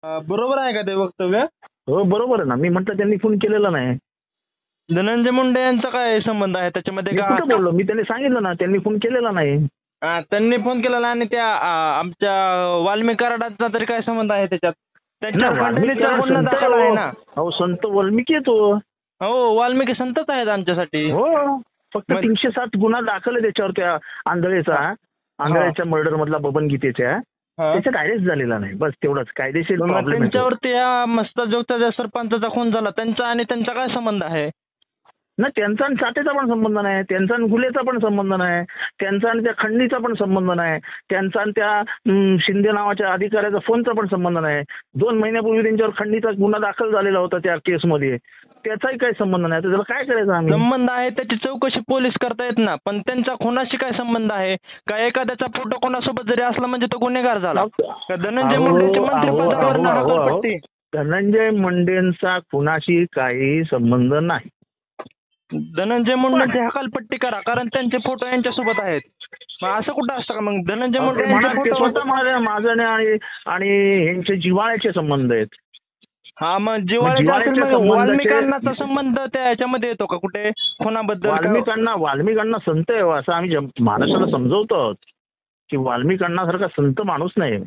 बरोबर आहे का ते वक्तव्य? हो बरोबर आहे ना. मी म्हटलं त्यांनी फोन केलेला नाही. धनंजय मुंडे यांचा काय संबंध आहे त्याच्यामध्ये? मी का कुठं बोललो? मी त्यांनी सांगितलं ना, त्यांनी फोन केलेला नाही. त्यांनी फोन केलेला आणि त्या आमच्या वाल्मिक कराडाचा तरी काय संबंध आहे त्याच्यात? त्यांच्यावर वाल्मिकी खंडणीचा गुन्हा संत दाखल आहे ना. अहो संत वाल्मिकी आहे तो. हो, वाल्मिकी संतच आहेत आमच्यासाठी. हो फक्त 307 गुन्हा दाखल आहे त्याच्यावर त्या आंधळेच्या मर्डर मधला बबन गीतेच्या. त्याच्यात अरेस्ट झालेला नाही. बस तेवढंच कायदेशीर प्रॉब्लेम आहे. त्यांच्यावरती या मस्ताजोगचा ज्या सरपंचाचा खून झाला त्यांचा आणि त्यांचा काय संबंध आहे? ना त्यांचा आणि साठेचा पण संबंध नाही, त्यांचा आणि गुलेचा पण संबंध नाही, त्यांचा आणि त्या खंडणीचा पण संबंध नाही, त्यांचा आणि त्या शिंदे नावाच्या अधिकाऱ्याचा फोनचा पण संबंध नाही. 2 महिन्यापूर्वी त्यांच्यावर खंडणीचा गुन्हा दाखल झालेला होता त्या केसमध्ये. त्याचाही काही संबंध नाही. तर त्याला काय करायचं आम्ही? संबंध आहे त्याची चौकशी पोलीस करतायत ना, पण त्यांचा खुनाशी काय संबंध आहे? का एखाद्याचा फोटो कोणासोबत जरी असला म्हणजे तो गुन्हेगार झाला? का धनंजय मुंडेची मंत्रिपदावर हकालपट्टी? धनंजय मुंडेंचा खुनाशी काही संबंध नाही. धनंजय मुंडेंची हकालपट्टी करा, कारण त्यांचे फोटो यांच्यासोबत आहेत. मग असं कुठं असतं का? मग धनंजय मुंडे स्वतः माझं आणि यांचे जिव्हाळ्याचे संबंध आहेत. हा मग जिव्हाळ्याचा वाल्मिकांनाचा संबंध त्या ह्याच्यामध्ये येतो का कुठे खुनाबद्दल? वाल्मिकांना संत आहे असं आम्ही महाराष्ट्राला समजवतो की वाल्मिकांना सारखा संत माणूस नाही.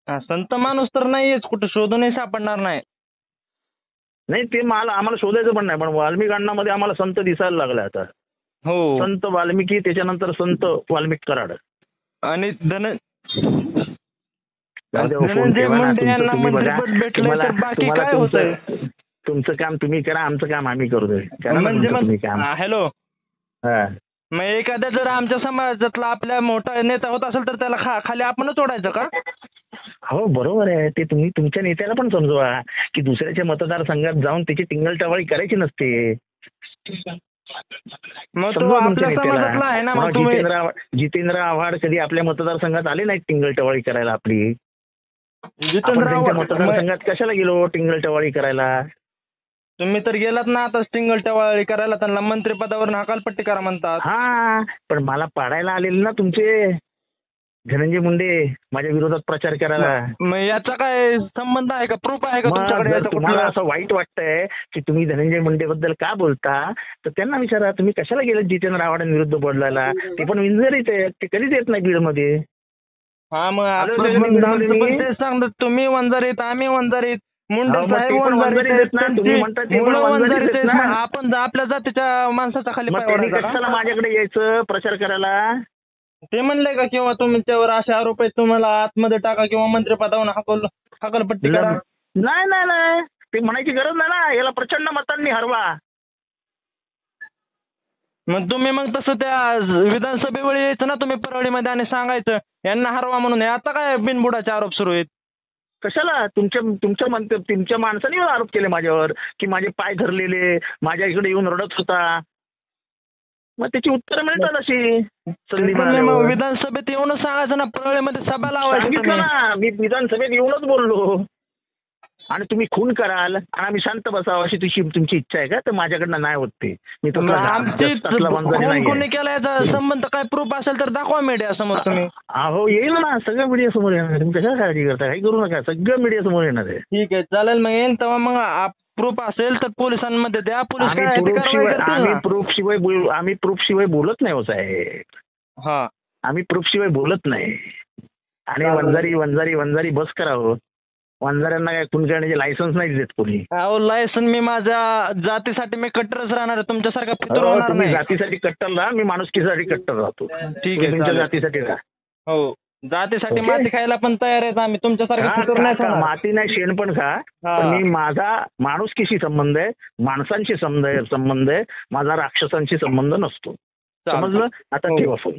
संत माणूस तर नाहीच, कुठे शोधूनही सापडणार नाही. नाही ते आम्हाला शोधायचं पण नाही, पण वाल्मिकांना मध्ये आम्हाला संत दिसायला लागला आता. हो, संत वाल्मिकी, त्याच्यानंतर संत वाल्मिक कराड आणि तुमचं काम तुम्ही करा, आमचं काम आम्ही करू दे. हॅलो, मग एखाद्या जर आमच्या समाजातला आपल्या मोठा नेता होत असेल तर त्याला खाली आपणच ओढायचं का? हो बरोबर आहे. ते तुम्ही तुमच्या नेत्याला पण समजवा की दुसऱ्याच्या मतदारसंघात जाऊन त्याची टिंगलटवाळी करायची नसते. जितेंद्र आव्हाड कधी आपल्या मतदारसंघात आले नाहीत टिंगलटवाळी करायला आपली. त्यांच्या मतदारसंघात कशाला गेलो टिंगलटवाळी करायला? तुम्ही तर गेलात ना आता टिंगलटवाळी करायला. त्यांना मंत्रिपदावर हकालपट्टी करा म्हणतात. हा पण मला पाडायला आलेले ना तुमचे धनंजय मुंडे माझ्या विरोधात प्रचार करायला. मग याचा काय संबंध आहे का? प्रूफ आहे का तुमच्याकडे? तुम्हाला असं वाईट वाटतंय की तुम्ही धनंजय मुंडे बद्दल का बोलता तर त्यांना विचारा, तुम्ही कशाला गेलात जितेंद्र आव्हाडांविरुद्ध बोलायला? ते पण विंजरीत आहेत, ते कधीच येत नाही बीडमध्ये. हा मग तुम्ही वंजारीत, आम्ही वंजारीत, मुंडे साहेब वंजारीत, आपण आपल्या जातीच्या माणसाचा खाली कशाला माझ्याकडे यायचं प्रचार करायला? ते म्हणले का किंवा तुमच्यावर असे आरोप आहेत तुम्हाला आतमध्ये टाका किंवा मंत्रिपदावर हकालपट्टी करा? नाही ते म्हणायची गरज नाही ना. याला प्रचंड मतांनी हरवा. मग तुम्ही तसं त्या विधानसभेवर यायचं ना तुम्ही परळीमध्ये आणि सांगायचं यांना हरवा म्हणून. आता काय बिनबुडाचे आरोप सुरू आहेत? कशाला? तुमच्या माणसाने आरोप केले माझ्यावर की माझे पाय धरलेले, माझ्या इकडे येऊन रडत होता. मग त्याची उत्तरं मिळतात अशी संधी. विधानसभेत येऊनच सांगायचं ना, परळीमध्ये सभा लावायची ना. मी विधानसभेत येऊनच बोललो आणि तुम्ही खून कराल आणि आम्ही शांत बसावं अशी तुमची इच्छा आहे का? तर माझ्याकडनं नाही होत ते. मी कोणी केला याचा संबंध काय प्रूफ असेल तर दाखवा मीडिया समोर तुम्ही. अहो येईल ना, सगळं मीडिया समोर येणार. तुम्ही कशाला काळजी करता? काही करू नका, सगळं मीडिया समोर येणार आहे. ठीक आहे चालेल. मग येईल तेव्हा मग प्रूफ असेल तर पोलिसांमध्ये द्या. आम्ही प्रूफ शिवाय बोलत नाही हो साहेब. हा आम्ही प्रूफ शिवाय बोलत नाही. आणि वंजारी बस करावं. वंजाऱ्यांना काय खून करण्याचे लायसन्स नाही देत कोणी. लायसन्स मी माझ्या जातीसाठी मी कट्टरच राहणार आहे. तुमच्यासारखा फितूर होणार नाही. जातीसाठी कट्टर राहा, मी माणुसकीसाठी कट्टर राहतो. ठीक आहे, तुमच्या जातीसाठी राहा. हो, जातीसाठी माती खायला पण तयार आहेत आम्ही. तुमच्यासारखं फितूर नाही. माती नाही शेण पण खा. मी माझा माणुसकीशी संबंध आहे, माणसांशी संबंध आहे. माझा राक्षसांशी संबंध नसतो. समजलं? आता ठेवा फोन.